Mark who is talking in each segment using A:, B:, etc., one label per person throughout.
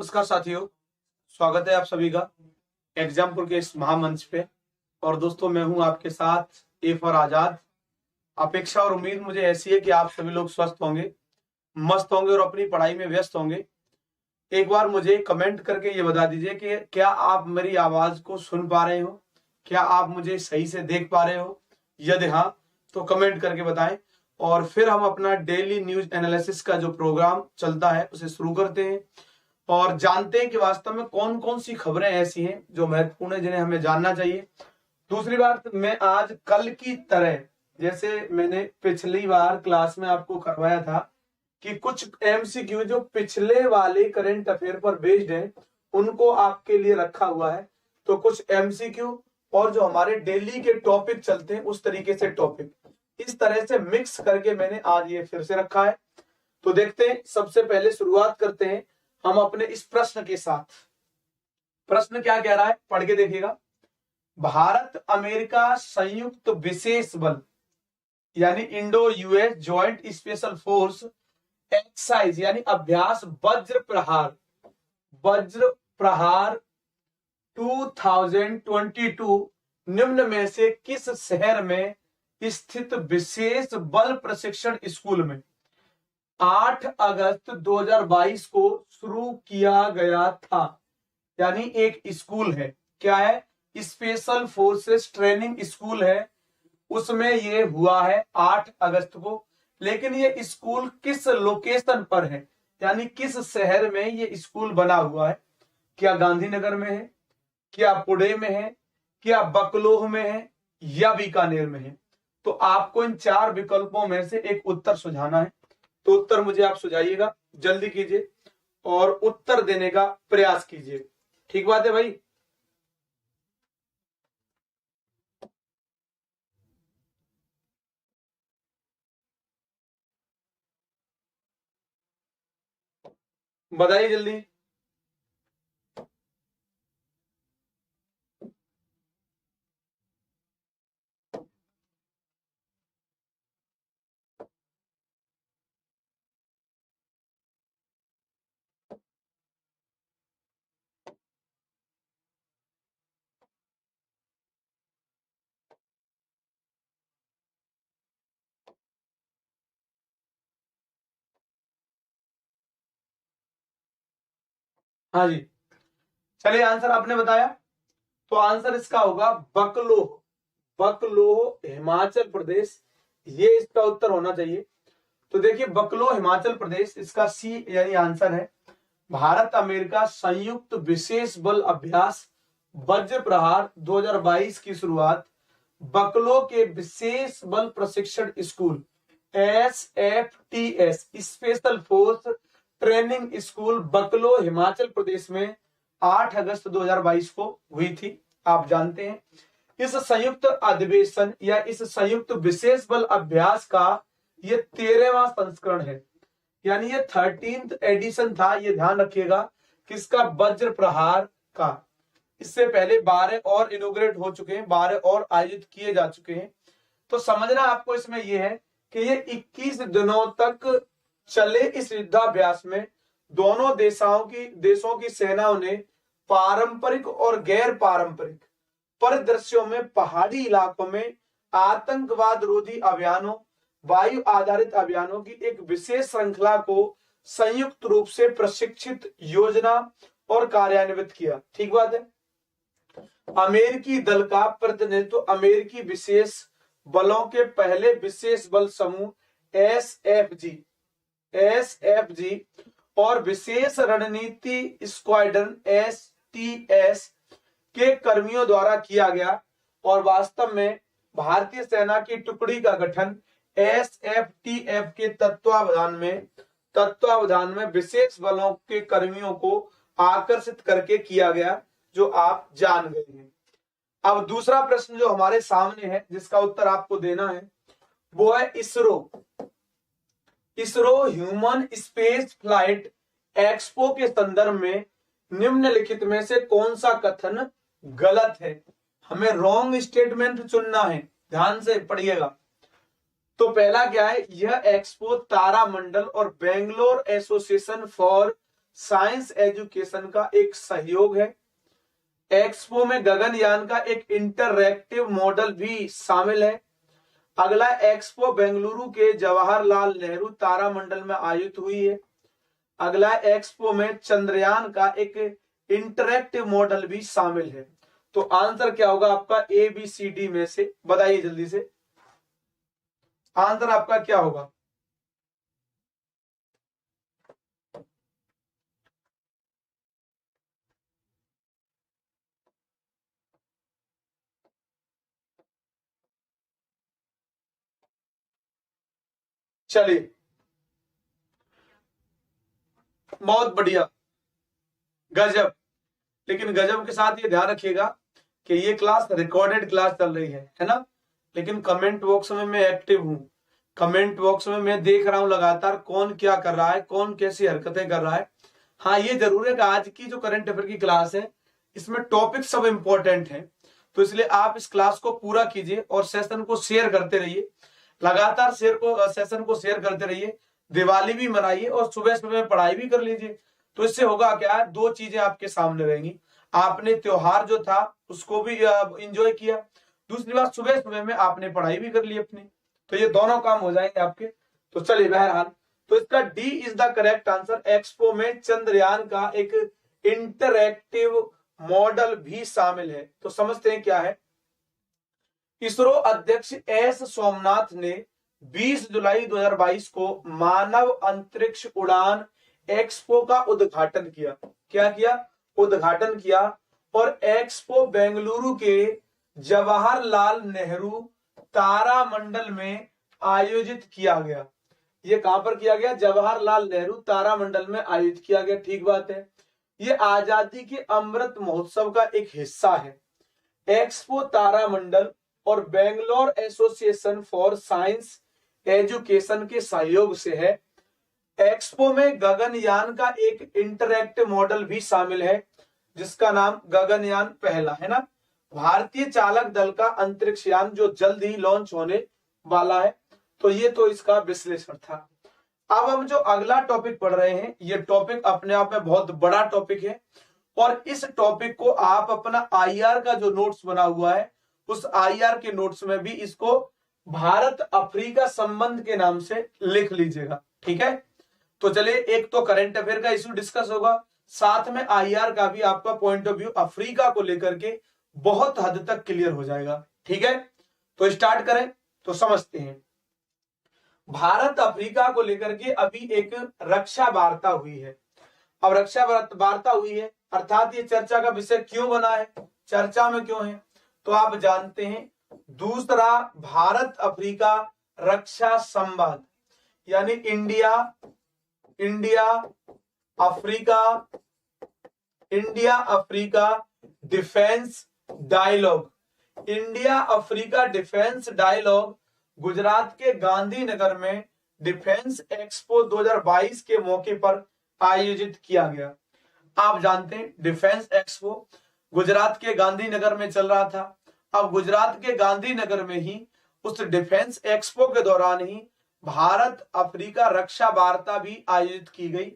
A: नमस्कार साथियों, स्वागत है आप सभी का एग्जामपुर के इस महामंच पे। और दोस्तों, मैं हूं आपके साथ ए फॉर आजाद। अपेक्षा और उम्मीद मुझे ऐसी है कि आप सभी लोग स्वस्थ होंगे, मस्त होंगे और अपनी पढ़ाई में व्यस्त होंगे। एक बार मुझे कमेंट करके ये बता दीजिए कि क्या आप मेरी आवाज को सुन पा रहे हो, क्या आप मुझे सही से देख पा रहे हो। यदि हाँ तो कमेंट करके बताएं, और फिर हम अपना डेली न्यूज एनालिसिस का जो प्रोग्राम चलता है उसे शुरू करते हैं और जानते हैं कि वास्तव में कौन कौन सी खबरें ऐसी हैं जो महत्वपूर्ण है, जिन्हें हमें जानना चाहिए। दूसरी बात, मैं आज कल की तरह, जैसे मैंने पिछली बार क्लास में आपको करवाया था कि कुछ एमसीक्यू जो पिछले वाले करंट अफेयर पर बेस्ड है उनको आपके लिए रखा हुआ है। तो कुछ एमसीक्यू और जो हमारे डेली के टॉपिक चलते हैं उस तरीके से टॉपिक इस तरह से मिक्स करके मैंने आज ये फिर से रखा है। तो देखते हैं, सबसे पहले शुरुआत करते हैं हम अपने इस प्रश्न के साथ। प्रश्न क्या कह रहा है, पढ़ के देखिएगा। भारत अमेरिका संयुक्त विशेष बल यानी Indo US joint special force exercise यानी अभ्यास वज्र प्रहार 2022 निम्न में से किस शहर में स्थित विशेष बल प्रशिक्षण स्कूल में 8 अगस्त 2022 को शुरू किया गया था। यानी एक स्कूल है, क्या है, स्पेशल फोर्सेस ट्रेनिंग स्कूल है, उसमें ये हुआ है 8 अगस्त को। लेकिन ये स्कूल किस लोकेशन पर है, यानी किस शहर में ये स्कूल बना हुआ है। क्या गांधीनगर में है, क्या पुणे में है, क्या बकलोह में है, या बीकानेर में है। तो आपको इन 4 विकल्पों में से एक उत्तर सुझाना है। तो उत्तर मुझे आप सुझाइएगा, जल्दी कीजिए और उत्तर देने का प्रयास कीजिए। ठीक बात है भाई। बताइए जल्दी। हाँ जी, चलिए, आंसर आपने बताया तो आंसर इसका होगा बकलोह। बकलोह हिमाचल प्रदेश, ये इसका उत्तर होना चाहिए। तो देखिए, बकलोह हिमाचल प्रदेश, इसका सी यानी आंसर है। भारत अमेरिका संयुक्त विशेष बल अभ्यास वज्र प्रहार 2022 की शुरुआत बकलो के विशेष बल प्रशिक्षण school SFTS special force training school बकलो हिमाचल प्रदेश में 8 अगस्त 2022 को हुई थी। आप जानते हैं इस संयुक्त अधिवेशन या इस संयुक्त विशेष बल अभ्यास का ये 13वां संस्करण है, यानी ये 13th एडिशन था। ये ध्यान रखिएगा किसका, वज्र प्रहार का। इससे पहले 12 और इनोग्रेट हो चुके हैं, 12 और आयोजित किए जा चुके हैं। तो समझना आपको इसमें यह है कि ये 21 दिनों तक चले इस युद्धाभ्यास में दोनों देशों की सेनाओं ने पारंपरिक और गैर पारंपरिक परिदृश्यों में पहाड़ी इलाकों में आतंकवाद रोधी अभियानों, वायु आधारित अभियानों की एक विशेष श्रृंखला को संयुक्त रूप से प्रशिक्षित, योजना और कार्यान्वित किया। ठीक बात है। अमेरिकी दल का प्रतिनिधित्व अमेरिकी विशेष बलों के पहले विशेष बल समूह SFG और विशेष रणनीति स्क्वाड्रन STS के कर्मियों द्वारा किया गया। और वास्तव में भारतीय सेना की टुकड़ी का गठन SFTF के तत्वावधान में विशेष बलों के कर्मियों को आकर्षित करके किया गया, जो आप जान गए हैं। अब दूसरा प्रश्न जो हमारे सामने है, जिसका उत्तर आपको देना है, वो है ISRO human space flight expo के संदर्भ में निम्नलिखित में से कौन सा कथन गलत है। हमें रॉन्ग स्टेटमेंट चुनना है, ध्यान से पढ़िएगा। तो पहला क्या है, यह एक्सपो तारामंडल और Bangalore association for science education का एक सहयोग है। एक्सपो में गगनयान का एक इंटरएक्टिव मॉडल भी शामिल है। अगला, एक्सपो बेंगलुरु के जवाहरलाल नेहरू तारामंडल में आयोजित हुई है। अगला, एक्सपो में चंद्रयान का एक इंटरएक्टिव मॉडल भी शामिल है। तो आंसर क्या होगा आपका? ए बी सी डी में से बताइए जल्दी से, आंसर आपका क्या होगा? चलिए, बहुत बढ़िया, गजब। लेकिन गजब के साथ ये ध्यान रखिएगा कि ये क्लास रिकॉर्डेड क्लास चल रही है ना। लेकिन कमेंट बॉक्स में मैं एक्टिव हूं, कमेंट बॉक्स में मैं देख रहा हूं लगातार कौन क्या कर रहा है, कौन कैसी हरकतें कर रहा है। हाँ, ये जरूर है कि आज की जो करंट अफेयर की क्लास है इसमें टॉपिक सब इंपॉर्टेंट है, तो इसलिए आप इस क्लास को पूरा कीजिए और सेशन को शेयर करते रहिए, लगातार सेशन को शेयर करते रहिए। दिवाली भी मनाइए और सुबह सुबह पढ़ाई भी कर लीजिए। तो इससे होगा क्या, दो चीजें आपके सामने रहेंगी, आपने त्योहार जो था उसको भी एंजॉय किया, दूसरी बात सुबह सुबह में आपने पढ़ाई भी कर ली अपनी, तो ये दोनों काम हो जाएंगे आपके। तो चलिए, बहरहाल तो इसका D is the correct answer. Expo में चंद्रयान का एक इंटरएक्टिव मॉडल भी शामिल है। तो समझते हैं क्या है। इसरो अध्यक्ष एस सोमनाथ ने 20 जुलाई 2022 को मानव अंतरिक्ष उड़ान एक्सपो का उद्घाटन किया। क्या किया? उद्घाटन किया। और एक्सपो बेंगलुरु के जवाहरलाल नेहरू तारामंडल में आयोजित किया गया। ये कहां पर किया गया? जवाहरलाल नेहरू तारामंडल में आयोजित किया गया। ठीक बात है, ये आजादी के अमृत महोत्सव का एक हिस्सा है। एक्सपो तारामंडल और Bangalore association for science education के सहयोग से है। एक्सपो में गगनयान का एक इंटरएक्टिव मॉडल भी शामिल है जिसका नाम गगनयान पहला है ना, भारतीय चालक दल का अंतरिक्ष यान जो जल्द ही लॉन्च होने वाला है। तो ये तो इसका विश्लेषण था। अब हम जो अगला टॉपिक पढ़ रहे हैं, ये टॉपिक अपने आप में बहुत बड़ा टॉपिक है और इस टॉपिक को आप अपना आईआर का जो नोट्स बना हुआ है उस आईआर के नोट्स में भी इसको भारत अफ्रीका संबंध के नाम से लिख लीजिएगा। ठीक है, तो चलिए, एक तो करंट अफेयर का इश्यू डिस्कस होगा, साथ में आईआर का भी आपका पॉइंट ऑफ व्यू अफ्रीका को लेकर के बहुत हद तक क्लियर हो जाएगा। ठीक है, तो स्टार्ट करें। तो समझते हैं, भारत अफ्रीका को लेकर के अभी एक रक्षा वार्ता हुई है। अब रक्षा वार्ता हुई है अर्थात ये चर्चा का विषय क्यों बना है, चर्चा में क्यों है, तो आप जानते हैं दूसरा भारत अफ्रीका रक्षा संवाद, यानी India Africa defence dialogue, India Africa defence dialogue Gujarat के गांधीनगर में डिफेंस एक्सपो 2022 के मौके पर आयोजित किया गया। आप जानते हैं डिफेंस एक्सपो गुजरात के गांधीनगर में चल रहा था। अब गुजरात के गांधीनगर में ही उस डिफेंस एक्सपो के दौरान ही भारत अफ्रीका रक्षा वार्ता भी आयोजित की गई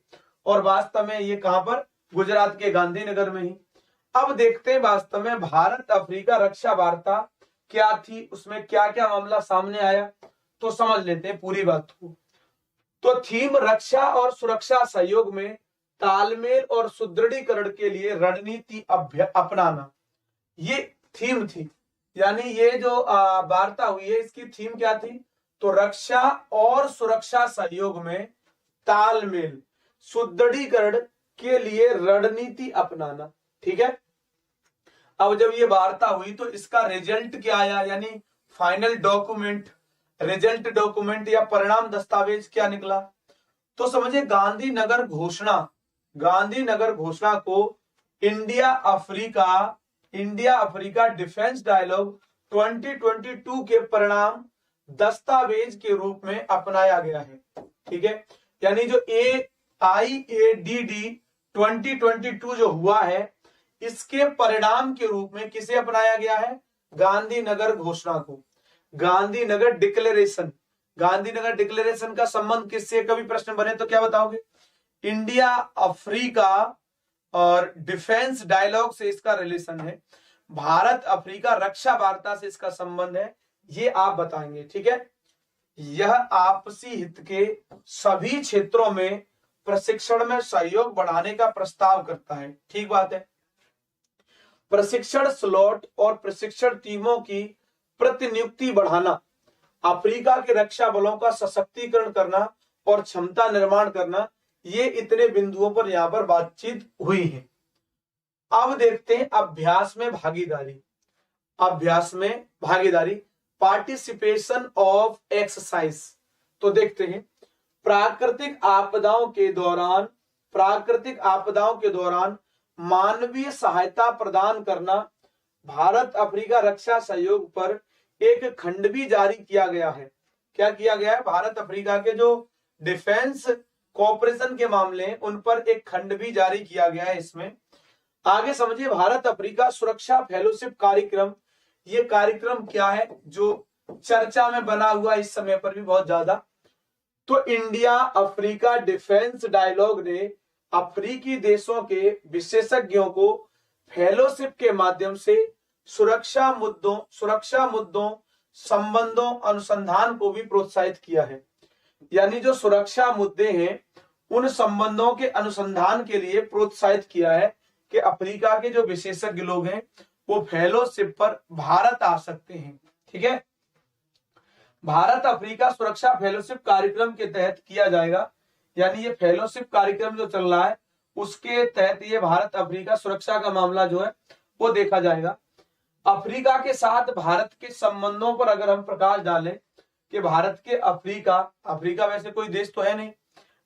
A: और वास्तव में ये कहां पर? गुजरात के गांधीनगर में ही। अब देखते हैं वास्तव में भारत अफ्रीका रक्षा वार्ता क्या थी, उसमें क्या क्या मामला सामने आया, तो समझ लेते हैं पूरी बात को। तो थीम रक्षा और सुरक्षा सहयोग में तालमेल और सुदृढ़ीकरण के लिए रणनीति अपनाना, ये थीम थी। यानी ये जो वार्ता हुई है इसकी थीम क्या थी? तो रक्षा और सुरक्षा सहयोग में तालमेल सुदृढ़ीकरण के लिए रणनीति अपनाना। ठीक है, अब जब ये वार्ता हुई तो इसका रिजल्ट क्या आया, यानी फाइनल डॉक्यूमेंट, रिजल्ट डॉक्यूमेंट या परिणाम दस्तावेज क्या निकला? तो समझिए गांधीनगर घोषणा को इंडिया अफ्रीका डिफेंस डायलॉग 2022 के परिणाम दस्तावेज के रूप में अपनाया गया है। ठीक है, यानी जो AIADD 2022 जो हुआ है इसके परिणाम के रूप में किसे अपनाया गया है? गांधीनगर घोषणा को। गांधीनगर डिक्लेरेशन का संबंध किससे? कभी प्रश्न बने तो क्या बताओगे? इंडिया अफ्रीका और डिफेंस डायलॉग से इसका रिलेशन है, भारत अफ्रीका रक्षा वार्ता से इसका संबंध है, ये आप बताएंगे। ठीक है, यह आपसी हित के सभी क्षेत्रों में प्रशिक्षण में सहयोग बढ़ाने का प्रस्ताव करता है। ठीक बात है। प्रशिक्षण स्लॉट और प्रशिक्षण टीमों की प्रतिनियुक्ति बढ़ाना, अफ्रीका के रक्षा बलों का सशक्तिकरण करना और क्षमता निर्माण करना, ये इतने बिंदुओं पर यहां पर बातचीत हुई है। अब देखते हैं अभ्यास में भागीदारी। अभ्यास में भागीदारी, पार्टिसिपेशन ऑफ एक्सरसाइज। तो देखते हैं, प्राकृतिक आपदाओं के दौरान मानवीय सहायता प्रदान करना, भारत अफ्रीका रक्षा सहयोग पर एक खंड भी जारी किया गया है। क्या किया गया है? भारत अफ्रीका के जो डिफेंस कोऑपरेशन के मामले हैं उन पर एक खंड भी जारी किया गया है। इसमें आगे समझिए, भारत अफ्रीका सुरक्षा फेलोशिप कार्यक्रम, ये कार्यक्रम क्या है जो चर्चा में बना हुआ इस समय पर भी बहुत ज्यादा। तो इंडिया अफ्रीका डिफेंस डायलॉग ने अफ्रीकी देशों के विशेषज्ञों को फेलोशिप के माध्यम से सुरक्षा मुद्दों संबंधों अनुसंधान को भी प्रोत्साहित किया है। यानी जो सुरक्षा मुद्दे हैं उन संबंधों के अनुसंधान के लिए प्रोत्साहित किया है कि अफ्रीका के जो विशेषज्ञ लोग हैं वो फेलोशिप पर भारत आ सकते हैं। ठीक है, भारत अफ्रीका सुरक्षा फेलोशिप कार्यक्रम के तहत किया जाएगा। यानी ये फेलोशिप कार्यक्रम जो चल रहा है उसके तहत ये भारत अफ्रीका सुरक्षा का मामला जो है वो देखा जाएगा। अफ्रीका के साथ भारत के संबंधों पर अगर हम प्रकाश डालें कि भारत के अफ्रीका वैसे कोई देश तो है नहीं,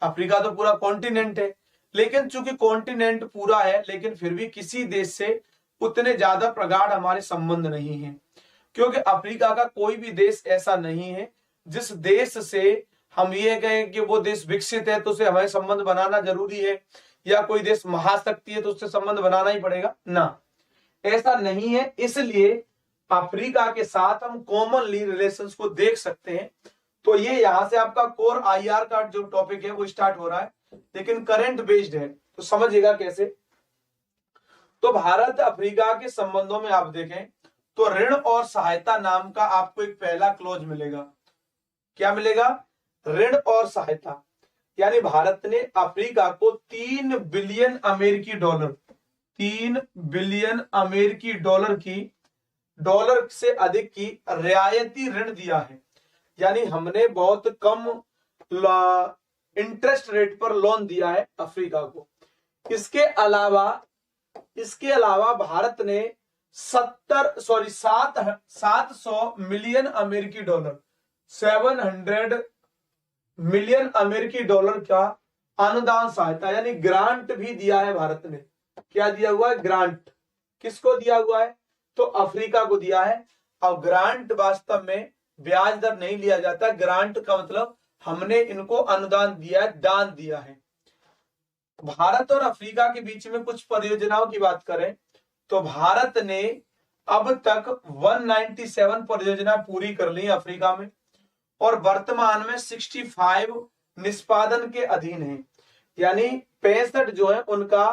A: अफ्रीका तो पूरा कॉन्टिनेंट है, लेकिन चूंकि कॉन्टिनेंट पूरा है लेकिन फिर भी किसी देश से उतने ज्यादा प्रगाढ़ हमारे संबंध नहीं है, क्योंकि अफ्रीका का कोई भी देश ऐसा नहीं है जिस देश से हम ये कहें कि वो देश विकसित है तो उसे हमें संबंध बनाना जरूरी है, या कोई देश महाशक्ति है तो उससे संबंध बनाना ही पड़ेगा ना, ऐसा नहीं है। इसलिए अफ्रीका के साथ हम कॉमनली रिलेशंस को देख सकते हैं। तो ये यहां से आपका कोर आईआर का जो टॉपिक है वो स्टार्ट हो रहा है, लेकिन करंट बेस्ड है, तो समझिएगा कैसे। तो भारत अफ्रीका के संबंधों में आप देखें तो ऋण और सहायता नाम का आपको एक पहला क्लोज मिलेगा। क्या मिलेगा? ऋण और सहायता। यानी भारत ने अफ्रीका को 3 बिलियन अमेरिकी डॉलर से अधिक की रियायती ऋण दिया है। यानी हमने बहुत कम इंटरेस्ट रेट पर लोन दिया है अफ्रीका को। इसके अलावा भारत ने 700 मिलियन अमेरिकी डॉलर 700 मिलियन अमेरिकी डॉलर का अनुदान सहायता यानी ग्रांट भी दिया है भारत ने। क्या दिया हुआ है? ग्रांट। किसको दिया हुआ है? तो अफ्रीका को दिया है। अब ग्रांट वास्तव में ब्याज दर नहीं लिया जाता, ग्रांट का मतलब हमने इनको अनुदान दिया है, दान दिया है। भारत और अफ्रीका के बीच में कुछ परियोजनाओं की बात करें तो भारत ने अब तक 197 परियोजना पूरी कर ली अफ्रीका में, और वर्तमान में 65 निष्पादन के अधीन है। यानी 65 जो है उनका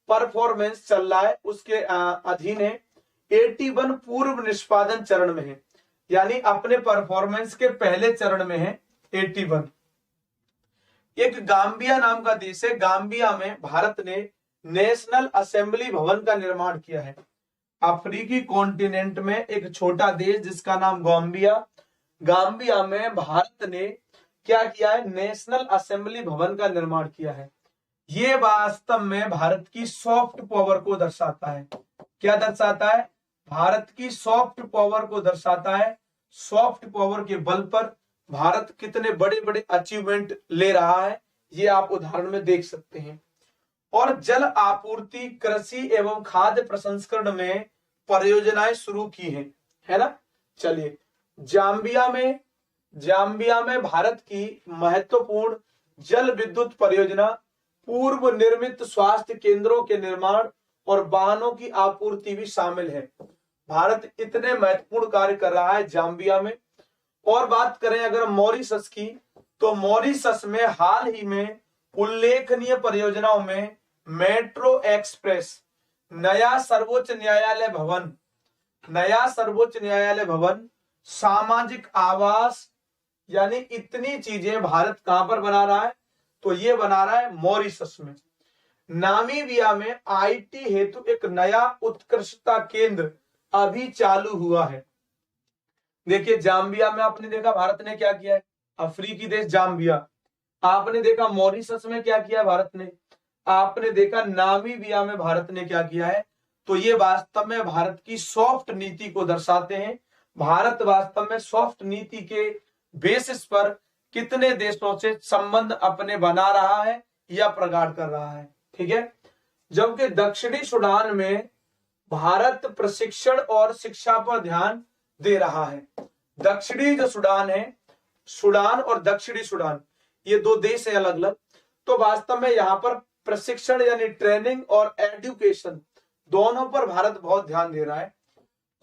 A: परफॉर्मेंस चल रहा है, उसके अधीन है। 81 पूर्व निष्पादन चरण में है, यानी अपने परफॉर्मेंस के पहले चरण में है 81। एक गाम्बिया नाम का देश है, गाम्बिया में भारत ने नेशनल असेंबली भवन का निर्माण किया है। अफ्रीकी कॉन्टिनेंट में एक छोटा देश जिसका नाम गाम्बिया में भारत ने क्या किया है? नेशनल असेंबली भवन का निर्माण किया है। ये वास्तव में भारत की सॉफ्ट पावर को दर्शाता है। क्या दर्शाता है? भारत की सॉफ्ट पावर को दर्शाता है। सॉफ्ट पावर के बल पर भारत कितने बड़े बड़े अचीवमेंट ले रहा है ये आप उदाहरण में देख सकते हैं। और जल आपूर्ति, कृषि एवं खाद्य प्रसंस्करण में परियोजनाएं शुरू की हैं, है ना। चलिए, जाम्बिया में भारत की महत्वपूर्ण जल विद्युत परियोजना, पूर्व निर्मित स्वास्थ्य केंद्रों के निर्माण और वाहनों की आपूर्ति भी शामिल है। भारत इतने महत्वपूर्ण कार्य कर रहा है जाम्बिया में। और बात करें अगर मॉरिशस की, तो मॉरिशस में हाल ही में उल्लेखनीय परियोजनाओं में मेट्रो एक्सप्रेस, नया सर्वोच्च न्यायालय भवन, नया सर्वोच्च न्यायालय भवन, सामाजिक आवास, यानी इतनी चीजें भारत कहां पर बना रहा है? तो ये बना रहा है मॉरिशस में। नामीबिया में आईटी हेतु एक नया उत्कृष्टता केंद्र अभी चालू हुआ है। देखिए जाम्बिया में आपने देखा भारत ने क्या किया है, अफ्रीकी देश जाम्बिया। आपने देखा मॉरिशस में क्या किया भारत ने, आपने देखा नामीबिया में भारत ने क्या किया है। तो ये वास्तव में भारत की सॉफ्ट नीति को दर्शाते हैं। भारत वास्तव में सॉफ्ट नीति के बेसिस पर कितने देशों से संबंध अपने बना रहा है या प्रगाढ़ कर रहा है, ठीक है। जबकि दक्षिणी सूडान में भारत प्रशिक्षण और शिक्षा पर ध्यान दे रहा है। दक्षिणी जो सूडान है, सूडान और दक्षिणी सूडान ये दो देश है अलग अलग। तो वास्तव में यहाँ पर प्रशिक्षण यानी ट्रेनिंग और एजुकेशन दोनों पर भारत बहुत ध्यान दे रहा है।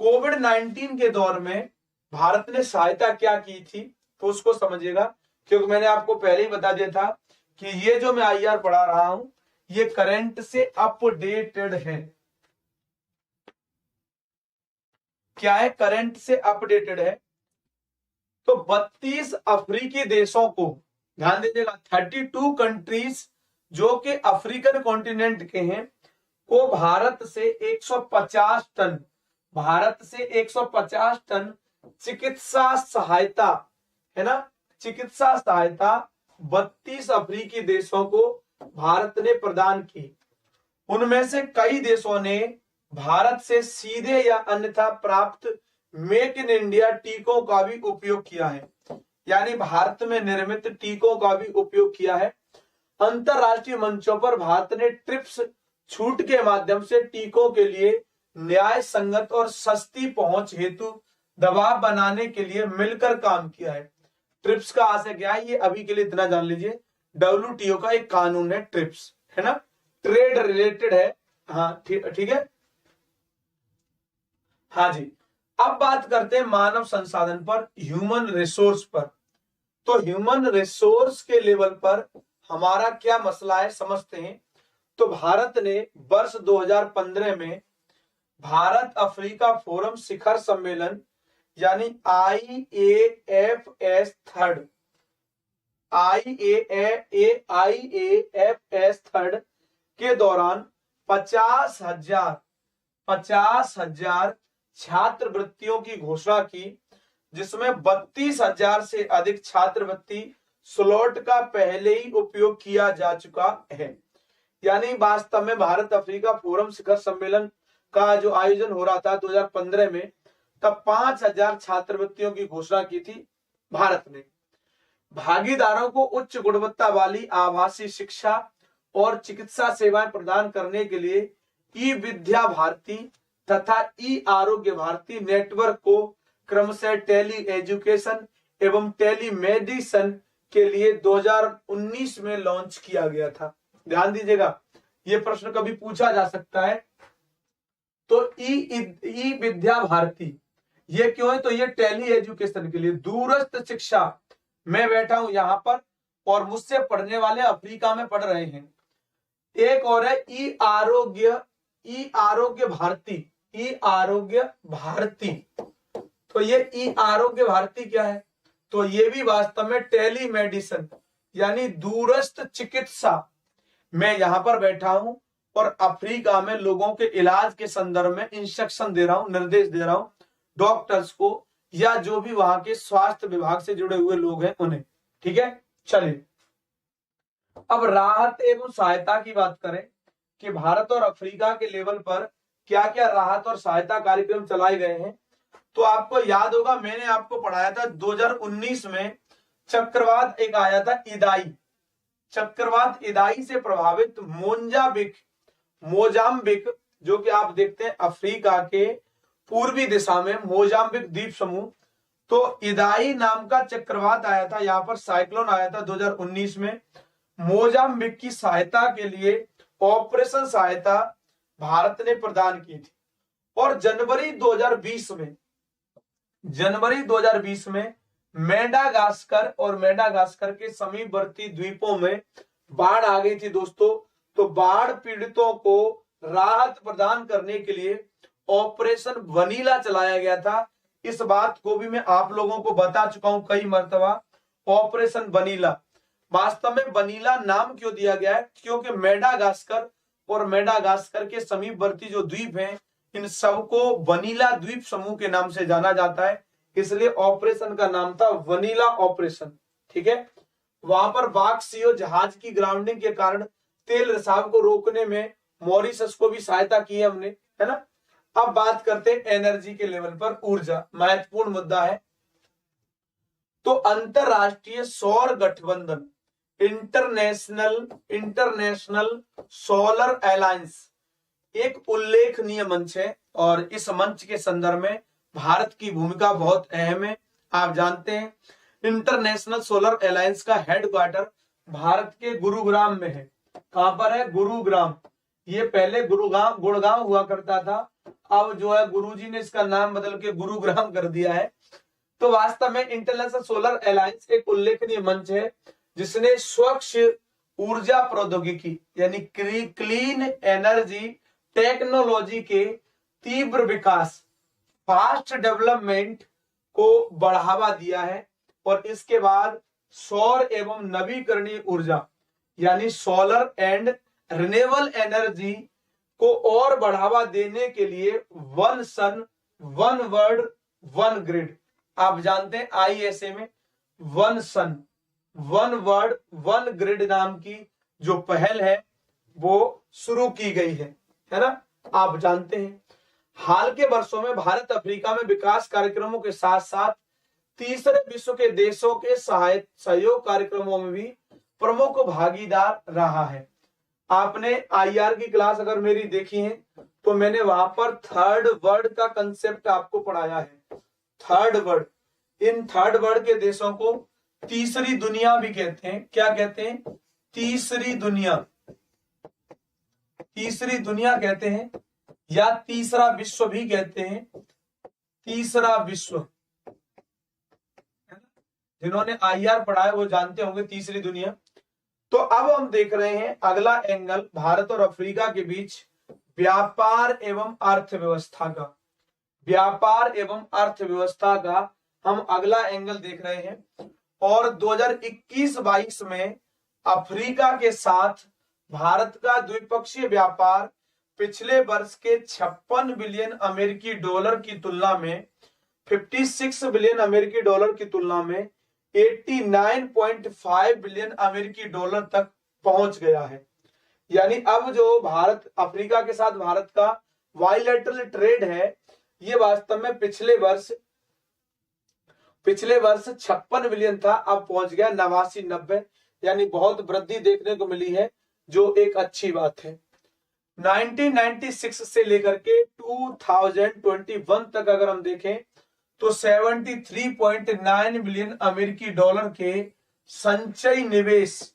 A: कोविड-19 के दौर में भारत ने सहायता क्या की थी तो उसको समझिएगा, क्योंकि मैंने आपको पहले ही बता दिया था कि ये जो मैं आईआर पढ़ा रहा हूं ये करंट से अपडेटेड है। क्या है? करंट से अपडेटेड है। तो 32 अफ्रीकी देशों को ध्यान दीजिएगा, 32 कंट्रीज जो कि अफ्रीकन कॉन्टिनेंट के हैं को भारत से 150 टन, भारत से 150 टन चिकित्सा सहायता, है ना, चिकित्सा सहायता 32 अफ्रीकी देशों को भारत ने प्रदान की। उनमें से कई देशों ने भारत से सीधे या अन्यथा प्राप्त मेक इन इंडिया टीकों का भी उपयोग किया है, यानी भारत में निर्मित टीकों का भी उपयोग किया है। अंतरराष्ट्रीय मंचों पर भारत ने ट्रिप्स छूट के माध्यम से टीकों के लिए न्याय संगत और सस्ती पहुंच हेतु दबाव बनाने के लिए मिलकर काम किया है। ट्रिप्स का आशय क्या है, ये अभी के लिए इतना जान लीजिए, WTO का एक कानून है ट्रिप्स, है ना, ट्रेड रिलेटेड है। हाँ ठीक है, हाँ जी। अब बात करते हैं मानव संसाधन पर, ह्यूमन रिसोर्स पर। तो ह्यूमन रिसोर्स के लेवल पर हमारा क्या मसला है समझते हैं। तो भारत ने वर्ष 2015 में भारत अफ्रीका फोरम शिखर सम्मेलन यानी IAFS थर्ड के दौरान 50,000 छात्रवृत्तियों की घोषणा की, जिसमें 32,000 से अधिक छात्रवृत्ति स्लॉट का पहले ही उपयोग किया जा चुका है। यानी वास्तव में भारत अफ्रीका फोरम शिखर सम्मेलन का जो आयोजन हो रहा था 2015 में, तब 5,000 छात्रवृत्तियों की घोषणा की थी भारत ने। भागीदारों को उच्च गुणवत्ता वाली आभासी शिक्षा और चिकित्सा सेवाएं प्रदान करने के लिए ई विद्या भारती तथा ई आरोग्य भारती नेटवर्क को क्रमशः टेली एजुकेशन एवं टेली मेडिसिन के लिए 2019 में लॉन्च किया गया था। ध्यान दीजिएगा, ये प्रश्न कभी पूछा जा सकता है। तो ई विद्या भारती ये क्यों है? तो ये टेली एजुकेशन के लिए, दूरस्थ शिक्षा, मैं बैठा हूं यहां पर और मुझसे पढ़ने वाले अफ्रीका में पढ़ रहे हैं। एक और है ई आरोग्य भारती, ई आरोग्य भारती। तो ये ई आरोग्य भारती क्या है? तो ये भी वास्तव में टेली मेडिसिन यानी दूरस्थ चिकित्सा। मैं यहां पर बैठा हूं और अफ्रीका में लोगों के इलाज के संदर्भ में इंस्ट्रक्शन दे रहा हूं, निर्देश दे रहा हूं डॉक्टर्स को या जो भी वहां के स्वास्थ्य विभाग से जुड़े हुए लोग हैं उन्हें। ठीक है, चलिए अब राहत एवं सहायता की बात करें कि भारत और अफ्रीका के लेवल पर क्या क्या राहत और सहायता कार्यक्रम चलाए गए हैं। तो आपको याद होगा, मैंने आपको पढ़ाया था 2019 में चक्रवात एक आया था इदाई। चक्रवात इदाई से प्रभावित मोजाम्बिक जो कि आप देखते हैं अफ्रीका के पूर्वी दिशा में मोजाम्बिक द्वीप समूह। तो इदाई नाम का चक्रवात आया था, यहां पर साइक्लोन आया था 2019 में। मोजाम्बिक की सहायता के लिए ऑपरेशन सहायता भारत ने प्रदान की थी। और जनवरी 2020 में मेडागास्कर और मेडागास्कर के समीपवर्ती द्वीपों में बाढ़ आ गई थी दोस्तों, तो बाढ़ पीड़ितों को राहत प्रदान करने के लिए ऑपरेशन वनीला चलाया गया था। इस बात को भी मैं आप लोगों को बता चुका हूं कई मर्तबा, ऑपरेशन वनीला। वास्तव में वनीला नाम क्यों दिया गया है, क्योंकि मेडागास्कर और मेडागास्कर के समीपवर्ती जो द्वीप हैं, इन सबको वनीला द्वीप समूह के नाम से जाना जाता है, इसलिए ऑपरेशन का नाम था वनीला ऑपरेशन। ठीक है, वहां पर बाक्सियो जहाज की ग्राउंडिंग के कारण तेल रिसाव को रोकने में मॉरिशस को भी सहायता की है हमने, है ना। अब बात करते हैं एनर्जी के लेवल पर, ऊर्जा महत्वपूर्ण मुद्दा है। तो अंतरराष्ट्रीय सौर गठबंधन, इंटरनेशनल सोलर अलायंस एक उल्लेखनीय मंच है, और इस मंच के संदर्भ में भारत की भूमिका बहुत अहम है। आप जानते हैं इंटरनेशनल सोलर अलायंस का हेडक्वार्टर भारत के गुरुग्राम में है। कहां पर है? गुरुग्राम। ये पहले गुड़गांव हुआ करता था, अब जो है गुरुजी ने इसका नाम बदल के गुरुग्राम कर दिया है। तो वास्तव में इंटरनेशनल सोलर अलायंस एक उल्लेखनीय मंच है जिसने स्वच्छ ऊर्जा प्रौद्योगिकी यानी क्लीन एनर्जी टेक्नोलॉजी के तीव्र विकास, फास्ट डेवलपमेंट को बढ़ावा दिया है। और इसके बाद सौर एवं नवीकरणीय ऊर्जा यानी सोलर एंड रिन्यूएबल एनर्जी को और बढ़ावा देने के लिए one sun one world one grid, आप जानते हैं ISA में one sun one world one grid नाम की जो पहल है वो शुरू की गई है ना, आप जानते हैं। हाल के वर्षों में भारत अफ्रीका में विकास कार्यक्रमों के साथ साथ तीसरे विश्व के देशों के सहयोग कार्यक्रमों में भी प्रमुख भागीदार रहा है। आपने IR की क्लास अगर मेरी देखी है तो मैंने वहां पर थर्ड वर्ल्ड का कंसेप्ट आपको पढ़ाया है। Third world, in third world के देशों को तीसरी दुनिया भी कहते हैं। क्या कहते हैं? तीसरी दुनिया, तीसरी दुनिया कहते हैं या तीसरा विश्व भी कहते हैं। तीसरा विश्व, जिन्होंने IR पढ़ा है वो जानते होंगे तीसरी दुनिया। तो अब हम देख रहे हैं अगला एंगल भारत और अफ्रीका के बीच व्यापार एवं अर्थव्यवस्था का। व्यापार एवं अर्थव्यवस्था का हम अगला एंगल देख रहे हैं। और 2021-22 में अफ्रीका के साथ भारत का द्विपक्षीय व्यापार पिछले वर्ष के 56 बिलियन अमेरिकी डॉलर की तुलना में 56 बिलियन अमेरिकी डॉलर की तुलना में 89.5 बिलियन अमेरिकी डॉलर तक पहुंच गया है। यानी अब जो भारत अफ्रीका के साथ भारत का बायलैटरल ट्रेड है, ये वास्तव में पिछले वर्ष 56 बिलियन था, अब पहुंच गया 89-90, यानी बहुत वृद्धि देखने को मिली है, जो एक अच्छी बात है। 1996 से लेकर के 2021 तक अगर हम देखें तो 73.9 बिलियन अमेरिकी डॉलर के संचयी निवेश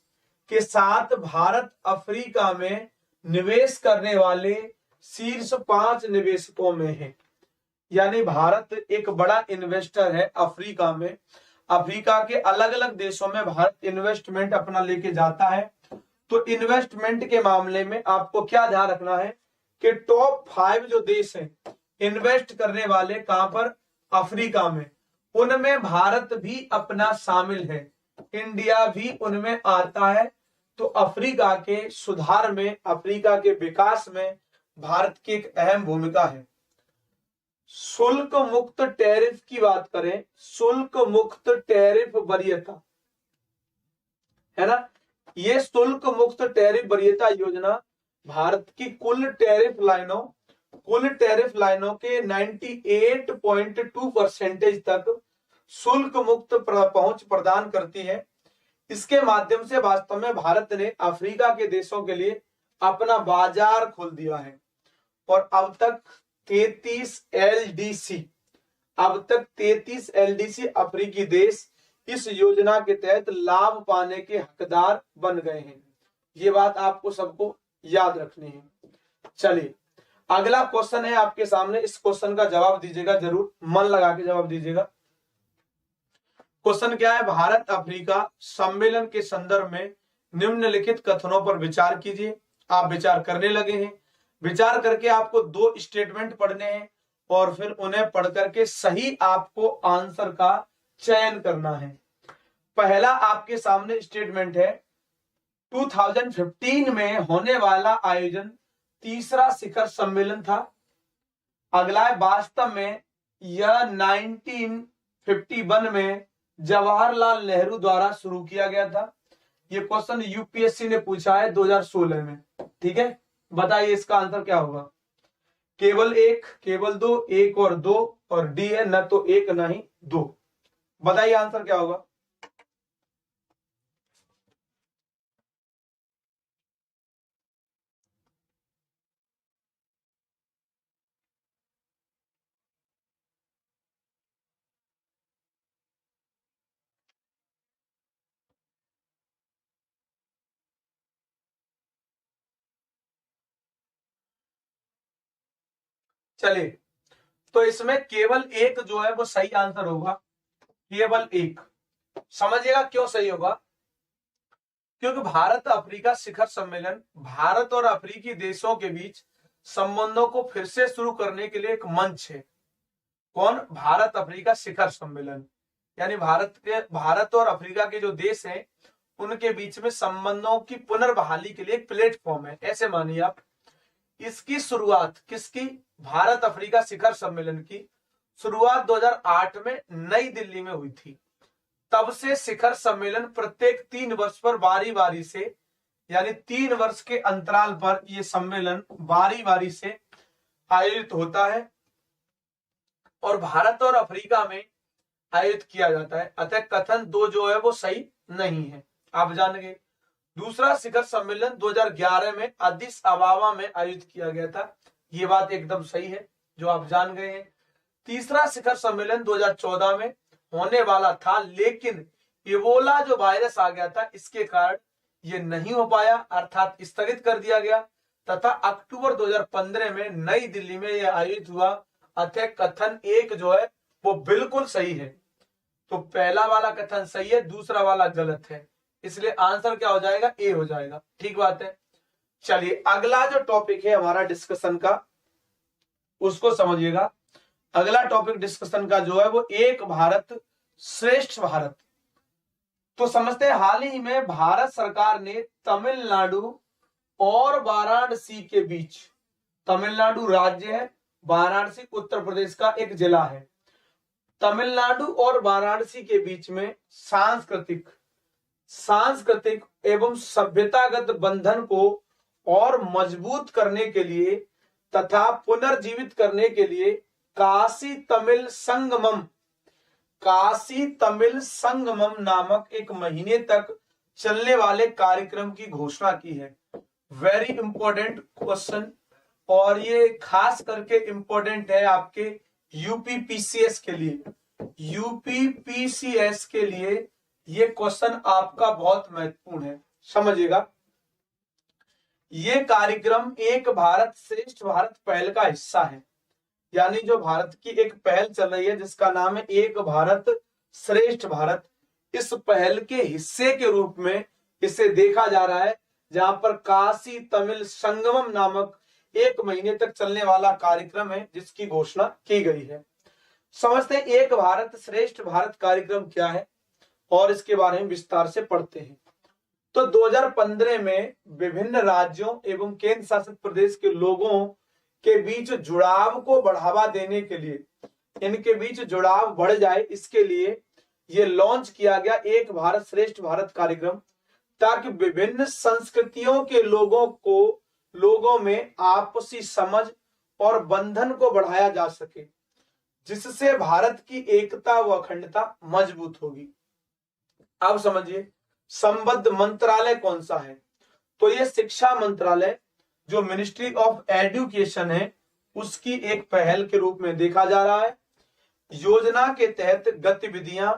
A: के साथ भारत अफ्रीका में निवेश करने वाले शीर्ष 5 निवेशकों में है। यानी भारत एक बड़ा इन्वेस्टर है अफ्रीका में। अफ्रीका के अलग अलग देशों में भारत इन्वेस्टमेंट अपना लेके जाता है। तो इन्वेस्टमेंट के मामले में आपको क्या ध्यान रखना है कि टॉप 5 जो देश हैं इन्वेस्ट करने वाले, कहां पर? अफ्रीका में, उनमें भारत भी अपना शामिल है, इंडिया भी उनमें आता है। तो अफ्रीका के सुधार में, अफ्रीका के विकास में भारत की एक अहम भूमिका है। शुल्क मुक्त टैरिफ की बात करें, शुल्क मुक्त टैरिफ वरीयता है ना, ये शुल्क मुक्त टैरिफ वरीयता योजना भारत की कुल टैरिफ लाइनों के 98.2% तक शुल्क मुक्त पहुंच प्रदान करती है। इसके माध्यम से वास्तव में भारत ने अफ्रीका के देशों के लिए अपना बाजार खोल दिया है। और अब तक 33 LDC अफ्रीकी देश इस योजना के तहत लाभ पाने के हकदार बन गए हैं। ये बात आपको सबको याद रखनी है। चलिए अगला क्वेश्चन है आपके सामने, इस क्वेश्चन का जवाब दीजिएगा, जरूर मन लगा के जवाब दीजिएगा। क्वेश्चन क्या है? भारत अफ्रीका सम्मेलन के संदर्भ में निम्नलिखित कथनों पर विचार कीजिए। आप विचार करने लगे हैं। विचार करके आपको 2 स्टेटमेंट पढ़ने हैं और फिर उन्हें पढ़ करके सही आपको आंसर का चयन करना है। पहला आपके सामने स्टेटमेंट है, 2015 में होने वाला आयोजन तीसरा शिखर सम्मेलन था। अगला है, वास्तव में यह 1951 में जवाहरलाल नेहरू द्वारा शुरू किया गया था। ये क्वेश्चन यूपीएससी ने पूछा है 2016 में। ठीक है, बताइए इसका आंसर क्या होगा। केवल 1, केवल 2, 1 और 2 और डी है न तो 1 न ही 2। बताइए आंसर क्या होगा। चलिए, तो इसमें केवल 1 जो है वो सही आंसर होगा। केवल 1। समझिएगा क्यों सही होगा, क्योंकि भारत अफ्रीका शिखर सम्मेलन भारत और अफ्रीकी देशों के बीच संबंधों को फिर से शुरू करने के लिए एक मंच है। कौन? भारत अफ्रीका शिखर सम्मेलन, यानी भारत और अफ्रीका के जो देश हैं उनके बीच में संबंधों की पुनर्बहाली के लिए एक प्लेटफॉर्म है, ऐसे मानिए आप। इसकी शुरुआत किसकी? भारत अफ्रीका शिखर सम्मेलन की शुरुआत 2008 में नई दिल्ली में हुई थी। तब से शिखर सम्मेलन प्रत्येक 3 वर्ष पर बारी बारी से, यानी 3 वर्ष के अंतराल पर यह सम्मेलन बारी बारी से आयोजित होता है और भारत और अफ्रीका में आयोजित किया जाता है। अतः कथन 2 जो है वो सही नहीं है, आप जान गए। दूसरा शिखर सम्मेलन 2011 में अदिस अबाबा में आयोजित किया गया था, ये बात एकदम सही है जो आप जान गए हैं। तीसरा शिखर सम्मेलन 2014 में होने वाला था, लेकिन इबोला जो वायरस आ गया था इसके कारण ये नहीं हो पाया, अर्थात स्थगित कर दिया गया, तथा अक्टूबर 2015 में नई दिल्ली में यह आयोजित हुआ। अतः कथन 1 जो है वो बिल्कुल सही है। तो पहला वाला कथन सही है, दूसरा वाला गलत है, इसलिए आंसर क्या हो जाएगा? ए हो जाएगा। ठीक बात है। चलिए, अगला जो टॉपिक है हमारा डिस्कशन का उसको समझिएगा। अगला टॉपिक डिस्कशन का जो है वो एक भारत श्रेष्ठ भारत। तो समझते हैं, हाल ही में भारत सरकार ने तमिलनाडु और वाराणसी के बीच, तमिलनाडु राज्य है, वाराणसी उत्तर प्रदेश का एक जिला है, तमिलनाडु और वाराणसी के बीच में सांस्कृतिक एवं सभ्यतागत बंधन को और मजबूत करने के लिए तथा पुनर्जीवित करने के लिए काशी तमिल संगमम नामक 1 महीने तक चलने वाले कार्यक्रम की घोषणा की है। वेरी इंपॉर्टेंट क्वेश्चन, और ये खास करके इंपॉर्टेंट है आपके यूपीपीसीएस के लिए। यूपीपीसीएस के लिए ये क्वेश्चन आपका बहुत महत्वपूर्ण है, समझिएगा। ये कार्यक्रम एक भारत श्रेष्ठ भारत पहल का हिस्सा है, यानी जो भारत की एक पहल चल रही है जिसका नाम है एक भारत श्रेष्ठ भारत, इस पहल के हिस्से के रूप में इसे देखा जा रहा है, जहां पर काशी तमिल संगमम नामक 1 महीने तक चलने वाला कार्यक्रम है जिसकी घोषणा की गई है। समझते हैं एक भारत श्रेष्ठ भारत कार्यक्रम क्या है और इसके बारे में विस्तार से पढ़ते हैं। तो 2015 में विभिन्न राज्यों एवं केंद्र शासित प्रदेश के लोगों के बीच जुड़ाव को बढ़ावा देने के लिए, इनके बीच जुड़ाव बढ़ जाए इसके लिए ये लॉन्च किया गया एक भारत श्रेष्ठ भारत कार्यक्रम, ताकि विभिन्न संस्कृतियों के लोगों में आपसी समझ और बंधन को बढ़ाया जा सके, जिससे भारत की एकता व अखंडता मजबूत होगी। अब समझिए संबद्ध मंत्रालय कौन सा है। तो ये शिक्षा मंत्रालय जो मिनिस्ट्री ऑफ एजुकेशन है उसकी एक पहल के रूप में देखा जा रहा है। योजना के तहत गतिविधियां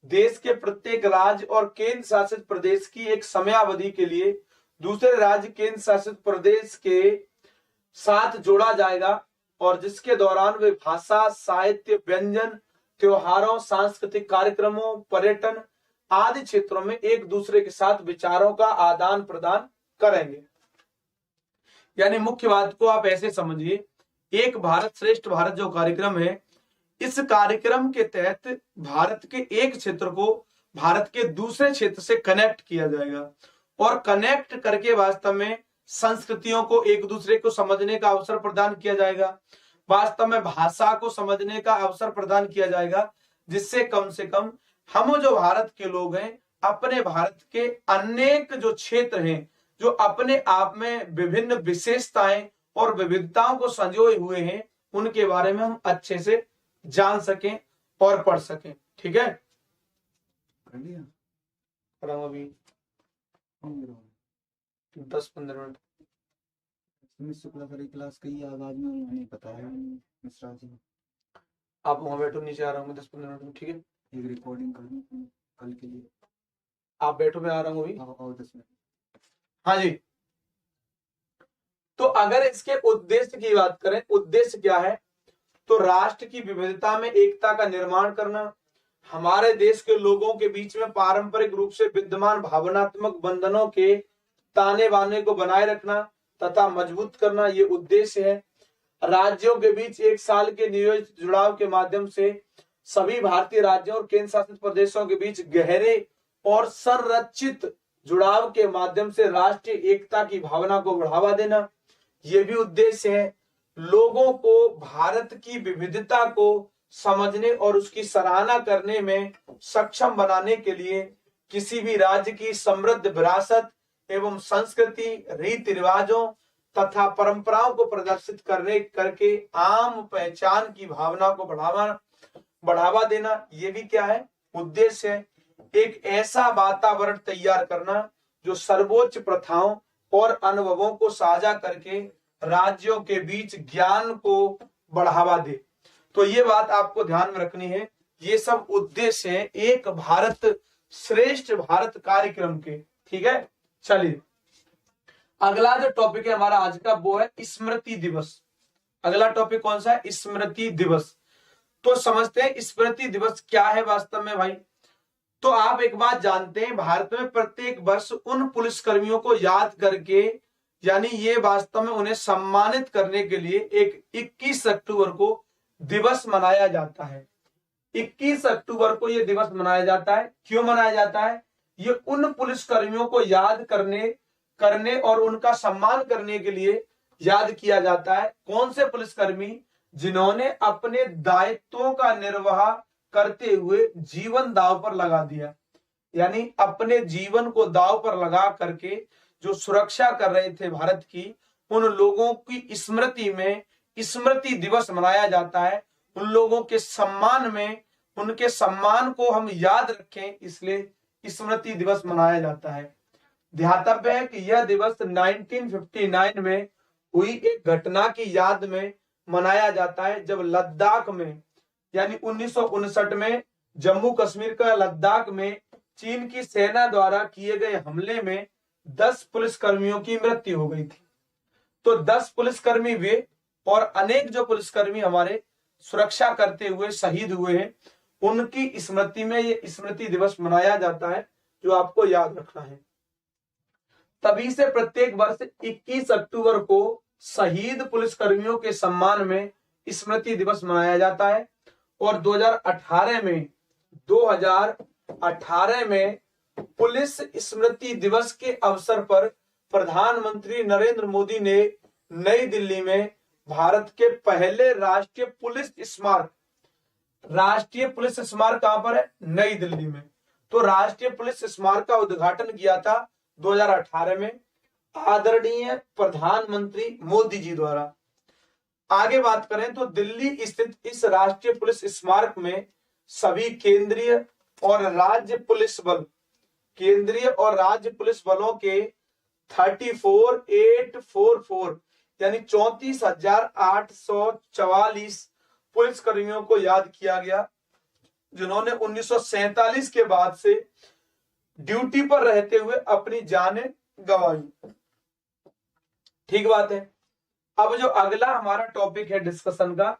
A: देश के प्रत्येक राज्य और केंद्र शासित प्रदेश की एक समयावधि के लिए दूसरे राज्य केंद्र शासित प्रदेश के साथ जोड़ा जाएगा, और जिसके दौरान वे भाषा, साहित्य, व्यंजन, त्योहारों, सांस्कृतिक कार्यक्रमों, पर्यटन, आदि क्षेत्रों में एक दूसरे के साथ विचारों का आदान प्रदान करेंगे। यानी मुख्य बात को आप ऐसे समझिए, एक भारत श्रेष्ठ भारत जो कार्यक्रम है, इस कार्यक्रम के तहत भारत के एक क्षेत्र को भारत के दूसरे क्षेत्र से कनेक्ट किया जाएगा और कनेक्ट करके वास्तव में संस्कृतियों को एक दूसरे को समझने का अवसर प्रदान किया जाएगा, वास्तव में भाषा को समझने का अवसर प्रदान किया जाएगा, जिससे कम से कम हम जो भारत के लोग हैं अपने भारत के अनेक जो क्षेत्र हैं जो अपने आप में विभिन्न विशेषताएं और विविधताओं को संजोए हुए हैं, उनके बारे में हम अच्छे से जान सकें और पढ़ सकें। ठीक है, अभी 10-15 मिनट
B: शुक्ला सर की क्लास कई आगाज में नहीं पता है मिश्रा जी।
A: आप वहां बैठो, नीचे आ रहा हूँ 10-15 मिनट में। ठीक है,
B: एक रिकॉर्डिंग कर कल के लिए।
A: आप बैठो, मैं आ रहा हूँ अभी।
B: आओ 10 मिनट।
A: हाँ जी, तो अगर इसके उद्देश्य की बात करें, उद्देश्य क्या है, तो राष्ट्र की विविधता में एकता का निर्माण करना, हमारे देश के लोगों के बीच में पारंपरिक रूप से विद्यमान भावनात्मक बंधनों के ताने बाने को बनाए रखना तथा मजबूत करना, ये उद्देश्य है। राज्यों के बीच एक साल के नियोजित जुड़ाव के माध्यम से सभी भारतीय राज्यों और केंद्र शासित प्रदेशों के बीच गहरे और संरचित जुड़ाव के माध्यम से राष्ट्रीय एकता की भावना को बढ़ावा देना, ये भी उद्देश्य है। लोगों को भारत की विविधता को समझने और उसकी सराहना करने में सक्षम बनाने के लिए किसी भी राज्य की समृद्ध विरासत एवं संस्कृति, रीति रिवाजों तथा परंपराओं को प्रदर्शित करके आम पहचान की भावना को बढ़ावा देना, ये भी क्या है, उद्देश्य है। एक ऐसा वातावरण तैयार करना जो सर्वोच्च प्रथाओं और अनुभवों को साझा करके राज्यों के बीच ज्ञान को बढ़ावा दे। तो ये बात आपको ध्यान में रखनी है, ये सब उद्देश्य है एक भारत श्रेष्ठ भारत कार्यक्रम के। ठीक है, चलिए अगला जो टॉपिक है हमारा आज का वो है स्मृति दिवस। अगला टॉपिक कौन सा है, स्मृति दिवस। तो समझते हैं स्मृति दिवस क्या है वास्तव में भाई। तो आप एक बात जानते हैं, भारत में प्रत्येक वर्ष उन पुलिसकर्मियों को याद करके, यानी ये वास्तव में उन्हें सम्मानित करने के लिए एक 21 अक्टूबर को दिवस मनाया जाता है। 21 अक्टूबर को ये दिवस मनाया जाता है। क्यों मनाया जाता है, ये उन पुलिसकर्मियों को याद करने और उनका सम्मान करने के लिए याद किया जाता है। कौन से पुलिसकर्मी, जिन्होंने अपने दायित्वों का निर्वाह करते हुए जीवन दांव पर लगा दिया, यानी अपने जीवन को दांव पर लगा करके जो सुरक्षा कर रहे थे भारत की, उन लोगों की स्मृति में स्मृति दिवस मनाया जाता है। उन लोगों के सम्मान में, उनके सम्मान को हम याद रखें, इसलिए स्मृति दिवस मनाया जाता है। ध्यातव्य है कि यह दिवस 1959 में हुई एक घटना की याद में मनाया जाता है, जब लद्दाख में, यानी 1959 में जम्मू कश्मीर का लद्दाख में चीन की सेना द्वारा किए गए हमले में 10 पुलिसकर्मियों की मृत्यु हो गई थी। तो 10 पुलिसकर्मी वे और अनेक जो पुलिसकर्मी हमारे सुरक्षा करते हुए शहीद हुए हैं, उनकी स्मृति में ये स्मृति दिवस मनाया जाता है, जो आपको याद रखना है। तभी से प्रत्येक वर्ष 21 अक्टूबर को शहीद पुलिसकर्मियों के सम्मान में स्मृति दिवस मनाया जाता है। और 2018 में पुलिस स्मृति दिवस के अवसर पर प्रधानमंत्री नरेंद्र मोदी ने नई दिल्ली में भारत के पहले राष्ट्रीय पुलिस स्मारक कहां पर है, नई दिल्ली में, तो राष्ट्रीय पुलिस स्मारक का उद्घाटन किया था 2018 में आदरणीय प्रधानमंत्री मोदी जी द्वारा। आगे बात करें तो दिल्ली स्थित इस राष्ट्रीय पुलिस स्मारक में सभी केंद्रीय और राज्य पुलिस बलों के 34,844 यानी 34,844 पुलिस कर्मियों को याद किया गया, जिन्होंने 1947 के बाद से ड्यूटी पर रहते हुए अपनी जानें गंवाई। ठीक बात है। अब जो अगला हमारा टॉपिक है डिस्कशन का,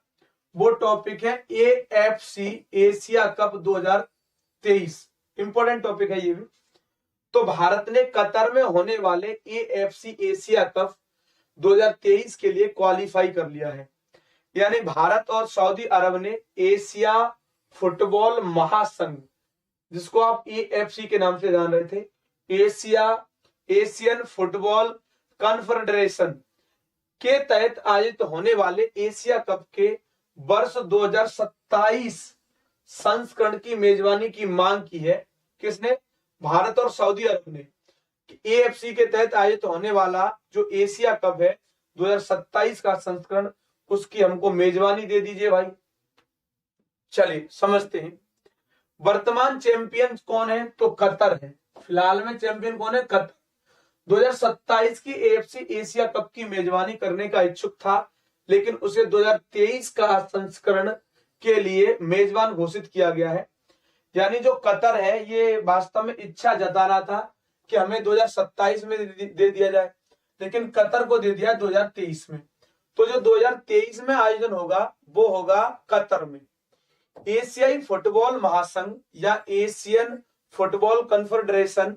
A: वो टॉपिक है AFC Asia cup 2023। Important topic है ये भी। तो भारत ने कतर में होने वाले AFC एशिया कप 2023 के लिए क्वालिफाई कर लिया है। यानी भारत और सऊदी अरब ने एशिया फुटबॉल महासंघ, जिसको आप AFC के नाम से जान रहे थे, एशियन फुटबॉल कॉन्फेडरेशन के तहत आयोजित होने वाले एशिया कप के वर्ष 2027 संस्करण की मेजबानी की मांग की है। किसने? भारत और सऊदी अरब ने। AFC के तहत आयोजित होने वाला जो एशिया कप है 2027 का संस्करण, उसकी हमको मेजबानी दे दीजिए भाई। चलिए समझते हैं। वर्तमान चैंपियन कौन है? तो कतर है। फिलहाल में चैंपियन कौन है? कतर। 2027 की AFC एशिया कप की मेजबानी करने का इच्छुक था, लेकिन उसे 2023 का संस्करण के लिए मेजबान घोषित किया गया है। यानी जो कतर है ये वास्तव में इच्छा जता रहा था कि हमें 2027 में दे दिया जाए, लेकिन कतर को दे दिया 2023 में। तो जो 2023 में आयोजन होगा वो होगा कतर में। एशियाई फुटबॉल महासंघ या एशियन फुटबॉल कॉन्फेडरेशन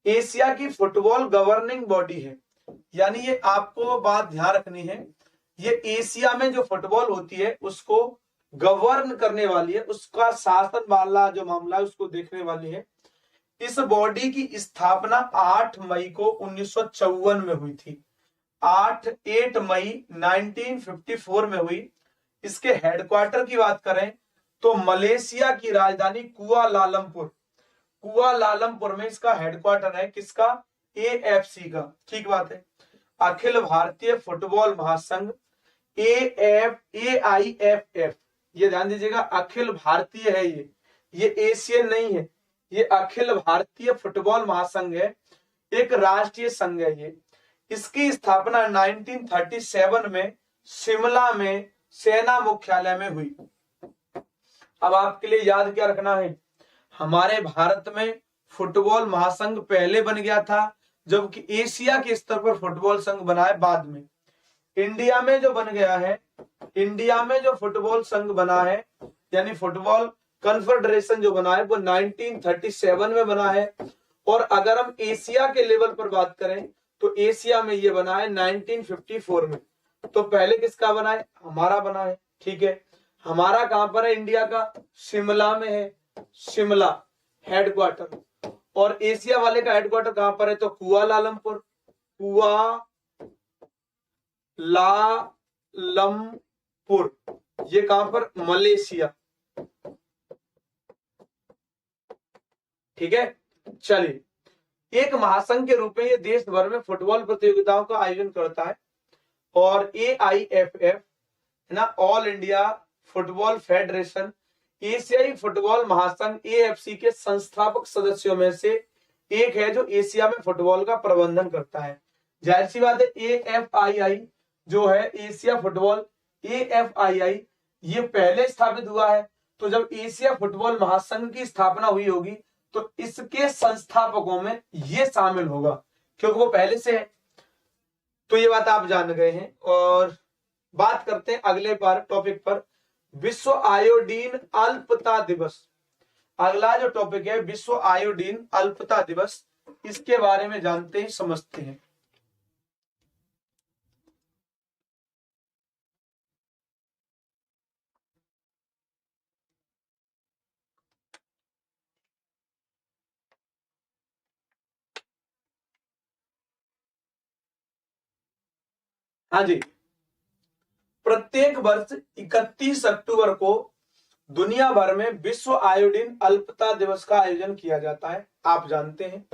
A: एशिया की फुटबॉल गवर्निंग बॉडी है। यानी ये आपको बात ध्यान रखनी है, ये एशिया में जो फुटबॉल होती है उसको गवर्न करने वाली है, उसका शासन वाला जो मामला है उसको देखने वाली है। इस बॉडी की स्थापना 8 मई को 1954 में हुई थी। 8 मई 1954 में हुई। इसके हेडक्वार्टर की बात करें तो मलेशिया की राजधानी कुआलालंपुर में इसका हेडक्वार्टर है। किसका? AFC का। ठीक बात है। अखिल भारतीय फुटबॉल महासंघ AIFF, ये ध्यान दीजिएगा, अखिल भारतीय है ये एशियन नहीं है, ये अखिल भारतीय फुटबॉल महासंघ है, एक राष्ट्रीय संघ है ये। इसकी स्थापना 1937 में शिमला में सेना मुख्यालय में हुई। अब आपके लिए याद क्या रखना है, हमारे भारत में फुटबॉल महासंघ पहले बन गया था, जबकि एशिया के स्तर पर फुटबॉल संघ बना है बाद में। इंडिया में जो बन गया है, इंडिया में जो फुटबॉल संघ बना है यानी फुटबॉल कॉन्फेडरेशन जो बना है वो 1937 में बना है। और अगर हम एशिया के लेवल पर बात करें तो एशिया में ये बना है 1954 में। तो पहले किसका बना है? हमारा बना है। ठीक है, हमारा कहां पर है? इंडिया का शिमला में है, शिमला हेडक्वार्टर। और एशिया वाले का हेडक्वार्टर कहां पर है? तो कुआलालंपुर, कुआलालंपुर, ये कहां पर? मलेशिया। ठीक है, चलिए। एक महासंघ के रूप में ये देश भर में फुटबॉल प्रतियोगिताओं का आयोजन करता है। और AIFF है ना, ऑल इंडिया फुटबॉल फेडरेशन, एशियाई फुटबॉल महासंघ AFC के संस्थापक सदस्यों में से एक है जो एशिया में फुटबॉल का प्रबंधन करता है। जाहिर सी बात है, AFII जो है एशिया फुटबॉल, AFII ये पहले स्थापित हुआ है। तो जब एशिया फुटबॉल महासंघ की स्थापना हुई होगी तो इसके संस्थापकों में ये शामिल होगा, क्योंकि वो पहले से है। तो ये बात आप जान गए हैं। और बात करते हैं अगले टॉपिक पर, विश्व आयोडीन अल्पता दिवस। अगला जो टॉपिक है विश्व आयोडीन अल्पता दिवस, इसके बारे में जानते हैं, समझते हैं। हाँ जी, प्रत्येक वर्ष 31 अक्टूबर को दुनिया भर में विश्व आयोडीन अल्पता दिवस का आयोजन किया जाता है। आप जानते हैं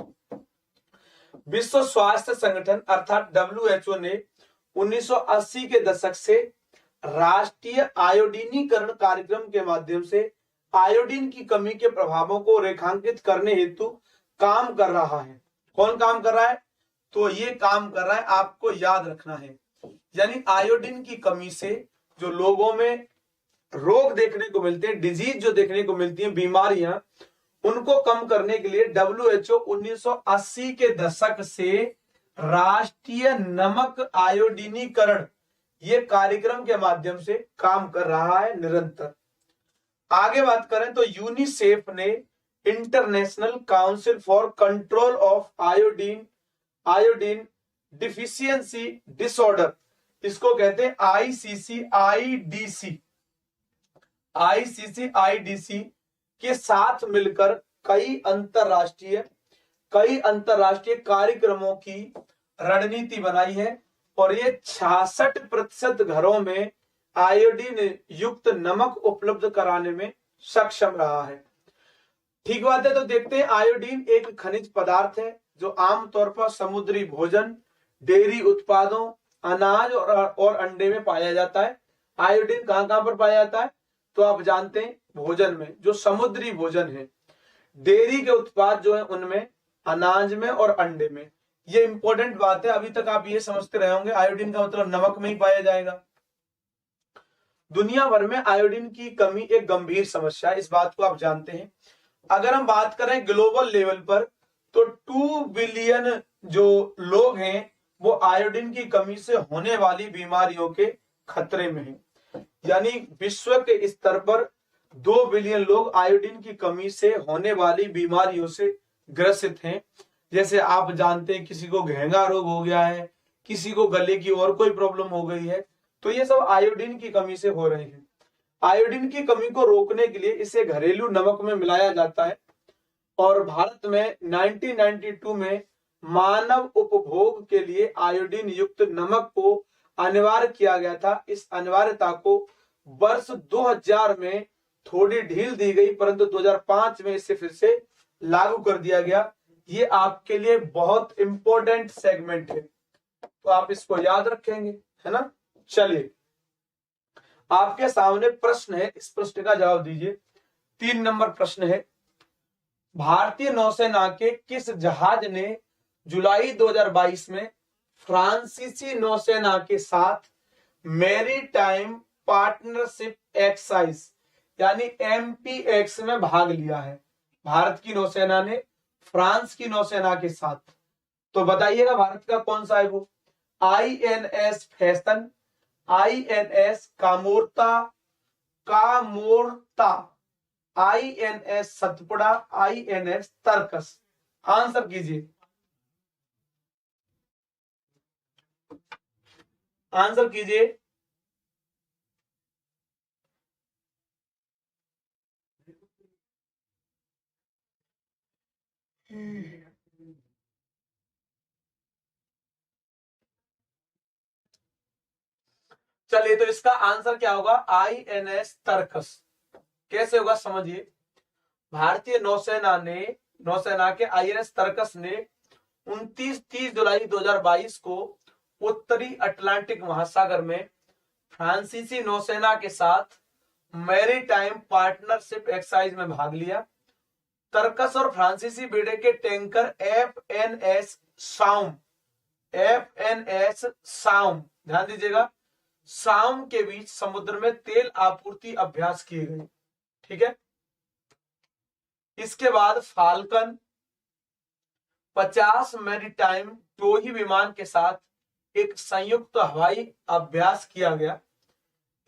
A: विश्व स्वास्थ्य संगठन अर्थात WHO ने 1980 के दशक से राष्ट्रीय आयोडीनीकरण कार्यक्रम के माध्यम से आयोडीन की कमी के प्रभावों को रेखांकित करने हेतु काम कर रहा है। कौन काम कर रहा है? तो ये काम कर रहा है, आपको याद रखना है। यानी आयोडीन की कमी से जो लोगों में रोग देखने को मिलते हैं, डिजीज जो देखने को मिलती हैं, बीमारियां, उनको कम करने के लिए WHO 1980 के दशक से राष्ट्रीय नमक आयोडीनीकरण ये कार्यक्रम के माध्यम से काम कर रहा है निरंतर। आगे बात करें तो यूनिसेफ ने international council for control of iodine deficiency disorder, इसको कहते हैं आईसीसीआईडीसी। आईसीसीआईडीसी के साथ मिलकर कई अंतरराष्ट्रीय कार्यक्रमों की रणनीति बनाई है और ये 66% घरों में आयोडीन युक्त नमक उपलब्ध कराने में सक्षम रहा है। ठीक बात है। तो देखते हैं, आयोडीन एक खनिज पदार्थ है जो आमतौर पर समुद्री भोजन, डेयरी उत्पादों, अनाज और अंडे में पाया जाता है। आयोडीन कहां कहां पर पाया जाता है? तो आप जानते हैं, भोजन में, जो समुद्री भोजन है, डेयरी के उत्पाद जो है उनमें, अनाज में और अंडे में। ये इंपॉर्टेंट बात है, अभी तक आप ये समझते रहे होंगे आयोडीन का मतलब नमक में ही पाया जाएगा। दुनिया भर में आयोडीन की कमी एक गंभीर समस्या है, इस बात को आप जानते हैं। अगर हम बात करें ग्लोबल लेवल पर, तो 2 बिलियन जो लोग हैं वो आयोडीन की कमी से होने वाली बीमारियों के खतरे में हैं। यानी विश्व के स्तर पर 2 बिलियन लोग आयोडीन की कमी से होने वाली बीमारियों से ग्रसित हैं। जैसे आप जानते हैं, किसी को घेंगा रोग हो गया है, किसी को गले की और कोई प्रॉब्लम हो गई है, तो ये सब आयोडीन की कमी से हो रहे हैं। आयोडीन की कमी को रोकने के लिए इसे घरेलू नमक में मिलाया जाता है और भारत में 1992 में मानव उपभोग के लिए आयोडीन युक्त नमक को अनिवार्य किया गया था। इस अनिवार्यता को वर्ष 2000 में थोड़ी ढील दी गई, परंतु 2005 में इसे फिर से लागू कर दिया गया। ये आपके लिए बहुत इंपॉर्टेंट सेगमेंट है, तो आप इसको याद रखेंगे, है ना। चलिए, आपके सामने प्रश्न है, इस प्रश्न का जवाब दीजिए। 3 नंबर प्रश्न है, भारतीय नौसेना के किस जहाज ने जुलाई 2022 में फ्रांसीसी नौसेना के साथ मैरीटाइम पार्टनरशिप एक्सरसाइज यानी MPX में भाग लिया है? भारत की नौसेना ने फ्रांस की नौसेना के साथ, तो बताइएगा भारत का कौन सा है वो? INS fashion, INS Kamorta, INS Satpura, INS Tarkash. Answer कीजिए, आंसर कीजिए। चलिए, तो इसका आंसर क्या होगा? INS तरकस। कैसे होगा समझिए। भारतीय नौसेना के INS तरकस ने 29-30 जुलाई 2022 को उत्तरी अटलांटिक महासागर में फ्रांसीसी नौसेना के साथ मैरीटाइम पार्टनरशिप एक्सरसाइज में भाग लिया। तरकस और फ्रांसीसी बेड़े के टैंकर FNS साउम, ध्यान दीजिएगा, साउम के बीच समुद्र में तेल आपूर्ति अभ्यास किए गए। ठीक है। इसके बाद फाल्कन 50 मैरीटाइम टोही विमान के साथ एक संयुक्त हवाई अभ्यास किया गया।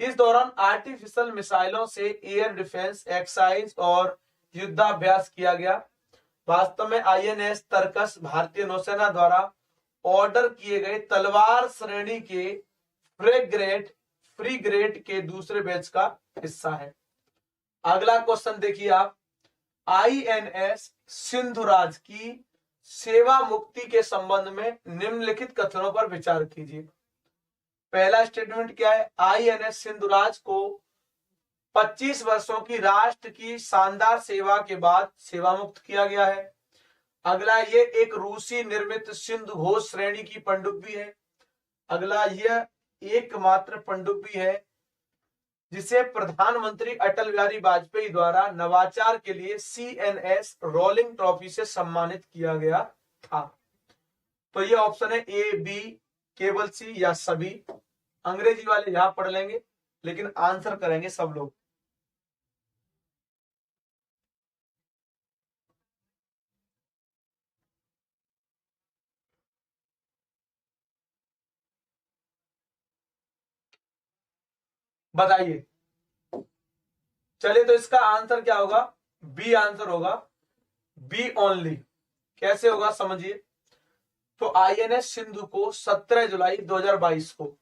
A: इस दौरान आर्टिफिशियल मिसाइलों से एयर डिफेंस एक्सरसाइज और युद्धाभ्यास किया गया। वास्तव में INS तरकस भारतीय नौसेना द्वारा ऑर्डर किए गए तलवार श्रेणी के फ्रीगेट के दूसरे बैच का हिस्सा है। अगला क्वेश्चन देखिए आप, INS सिंधुराज की सेवा मुक्ति के संबंध में निम्नलिखित कथनों पर विचार कीजिए। पहला स्टेटमेंट क्या है? INS सिंधुराज को 25 वर्षों की राष्ट्र की शानदार सेवा के बाद सेवा मुक्त किया गया है। अगला, ये एक रूसी निर्मित सिंधु घोष श्रेणी की पनडुब्बी है। अगला, यह एकमात्र पनडुब्बी है जिसे प्रधानमंत्री अटल बिहारी वाजपेयी द्वारा नवाचार के लिए CNS रोलिंग ट्रॉफी से सम्मानित किया गया था। तो ये ऑप्शन है A, B, केवल C या सभी। अंग्रेजी वाले यहां पढ़ लेंगे, लेकिन आंसर करेंगे सब लोग। बताइए। चलिए, तो इसका आंसर क्या होगा? B आंसर होगा। B only. कैसे होगा समझिए। तो आईएनएस सिंधु को 17 जुलाई 2022 को,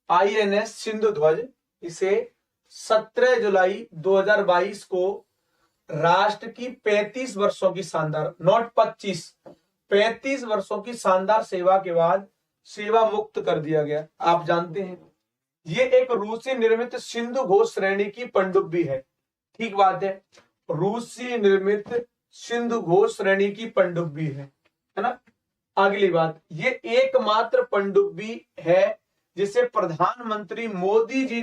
A: आईएनएस सिंधु ध्वज इसे 17 जुलाई 2022 को राष्ट्र की 35 वर्षों की शानदार, नॉट 25, 35 वर्षों की शानदार सेवा के बाद सेवा मुक्त कर दिया गया। आप जानते हैं ये एक रूसी निर्मित सिंधु घोष श्रेणी की पनडुब्बी है। ठीक बात है, रूसी निर्मित सिंधु घोष श्रेणी की पनडुब्बी है ना। अगली बात, ये एकमात्र पनडुब्बी है जिसे प्रधानमंत्री मोदी जी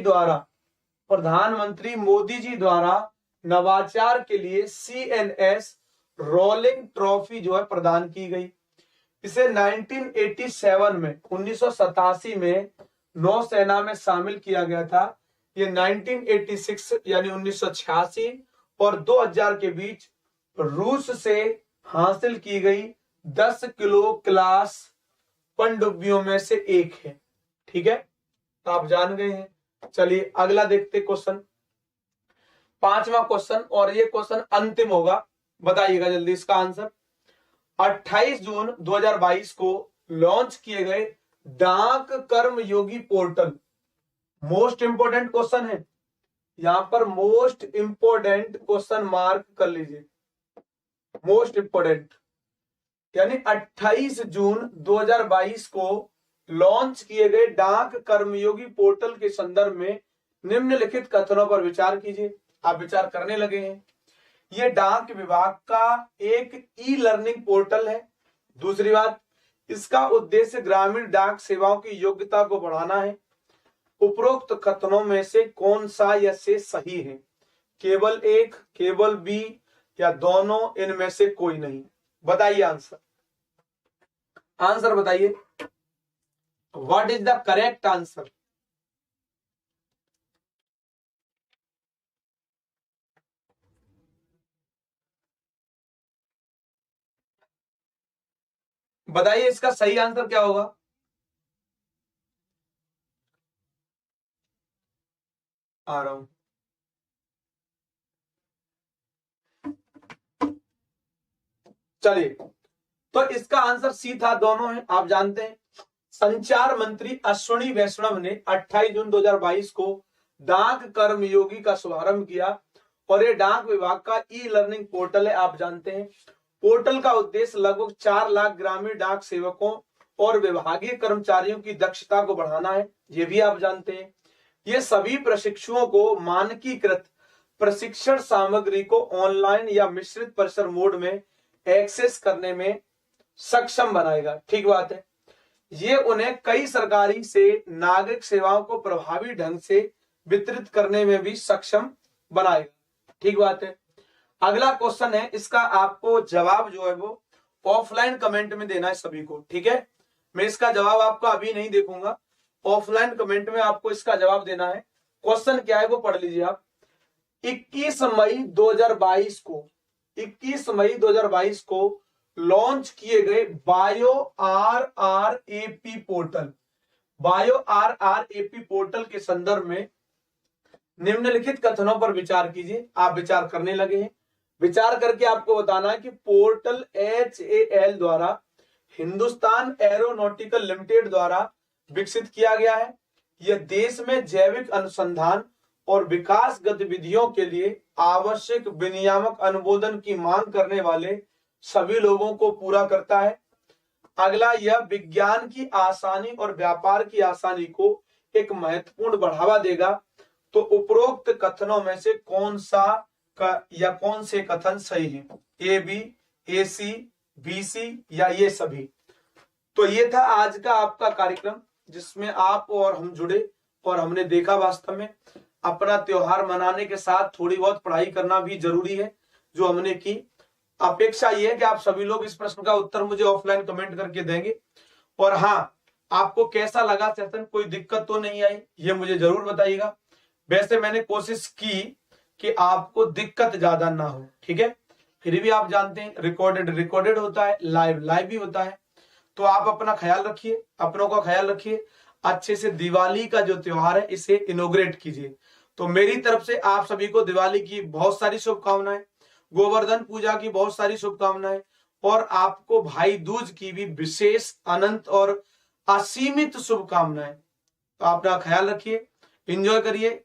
A: द्वारा नवाचार के लिए सीएनएस रोलिंग ट्रॉफी जो है प्रदान की गई। इसे 1987 में 1987 में नौसेना में शामिल किया गया था। ये 1986 यानी 1986 और 2000 के बीच रूस से हासिल की गई 10 किलो क्लास पनडुब्बियों में से एक है। ठीक है, तो आप जान गए हैं। चलिए अगला देखते क्वेश्चन, 5वां क्वेश्चन, और ये क्वेश्चन अंतिम होगा, बताइएगा जल्दी इसका आंसर। 28 जून 2022 को लॉन्च किए गए डाक कर्मयोगी पोर्टल, मोस्ट इंपोर्टेंट क्वेश्चन है यहां पर, मोस्ट इंपोर्टेंट क्वेश्चन मार्क कर लीजिए, मोस्ट इंपोर्टेंट। यानी 28 जून 2022 को लॉन्च किए गए डाक कर्मयोगी पोर्टल के संदर्भ में निम्नलिखित कथनों पर विचार कीजिए। आप विचार करने लगे हैं। ये डाक विभाग का एक ई लर्निंग पोर्टल है। दूसरी बात, इसका उद्देश्य ग्रामीण डाक सेवाओं की योग्यता को बढ़ाना है। उपरोक्त कथनों में से कौन सा या से सही है? केवल एक, केवल बी, या दोनों, इनमें से कोई नहीं? बताइए आंसर, आंसर बताइए। What is the correct answer? बताइए इसका सही आंसर क्या होगा? आ रहा हूं। चलिए, तो इसका आंसर सी था, दोनों है। आप जानते हैं संचार मंत्री अश्विनी वैष्णव ने 28 जून 2022 को डाक कर्मयोगी का शुभारंभ किया और ये डाक विभाग का ई लर्निंग पोर्टल है। आप जानते हैं पोर्टल का उद्देश्य लगभग 4 लाख ग्रामीण डाक सेवकों और विभागीय कर्मचारियों की दक्षता को बढ़ाना है। ये भी आप जानते हैं। ये सभी प्रशिक्षुओं को मानकीकृत प्रशिक्षण सामग्री को ऑनलाइन या मिश्रित परिसर मोड में एक्सेस करने में सक्षम बनाएगा। ठीक बात है। ये उन्हें कई सरकारी से नागरिक सेवाओं को प्रभावी ढंग से वितरित करने में भी सक्षम बनाएगा। ठीक बात है। अगला क्वेश्चन है, इसका आपको जवाब जो है वो ऑफलाइन कमेंट में देना है सभी को। ठीक है, मैं इसका जवाब आपका अभी नहीं देखूंगा, ऑफलाइन कमेंट में आपको इसका जवाब देना है। क्वेश्चन क्या है वो पढ़ लीजिए आप। 21 मई 2022 को 21 मई 2022 को लॉन्च किए गए बायो आरआरएपी पोर्टल, बायो आरआरएपी पोर्टल के संदर्भ में निम्नलिखित कथनों पर विचार कीजिए। आप विचार करने लगे हैं। विचार करके आपको बताना है कि पोर्टल HAL द्वारा हिंदुस्तान एरोनॉटिकल लिमिटेड द्वारा विकसित किया गया है। यह देश में जैविक अनुसंधान और विकास गतिविधियों के लिए आवश्यक विनियामक अनुमोदन की मांग करने वाले सभी लोगों को पूरा करता है। अगला, यह विज्ञान की आसानी और व्यापार की आसानी को एक महत्वपूर्ण बढ़ावा देगा। तो उपरोक्त कथनों में से कौन सा या कौन से कथन सही है? ए, बी, ए, सी, बी, सी या ये सभी? तो ये था आज का आपका कार्यक्रम जिसमें आप और हम जुड़े और हमने देखा वास्तव में अपना त्योहार मनाने के साथ थोड़ी बहुत पढ़ाई करना भी जरूरी है, जो हमने की। अपेक्षा यह है कि आप सभी लोग इस प्रश्न का उत्तर मुझे ऑफलाइन कमेंट करके देंगे। और हाँ, आपको कैसा लगा सेशन, कोई दिक्कत तो नहीं आई, ये मुझे जरूर बताइएगा। वैसे मैंने कोशिश की कि आपको दिक्कत ज्यादा ना हो। ठीक है, फिर भी आप जानते हैं रिकॉर्डेड होता है, लाइव भी होता है। तो आप अपना ख्याल रखिए, अपनों का ख्याल रखिए। अच्छे से दिवाली का जो त्योहार है इसे इनोग्रेट कीजिए। तो मेरी तरफ से आप सभी को दिवाली की बहुत सारी शुभकामनाएं। गोवर्धन पूजा की बहुत सारी शुभकामनाएं और आपको भाई दूज की भी विशेष अनंत और असीमित शुभकामनाएं। तो अपना ख्याल रखिए, एंजॉय करिए।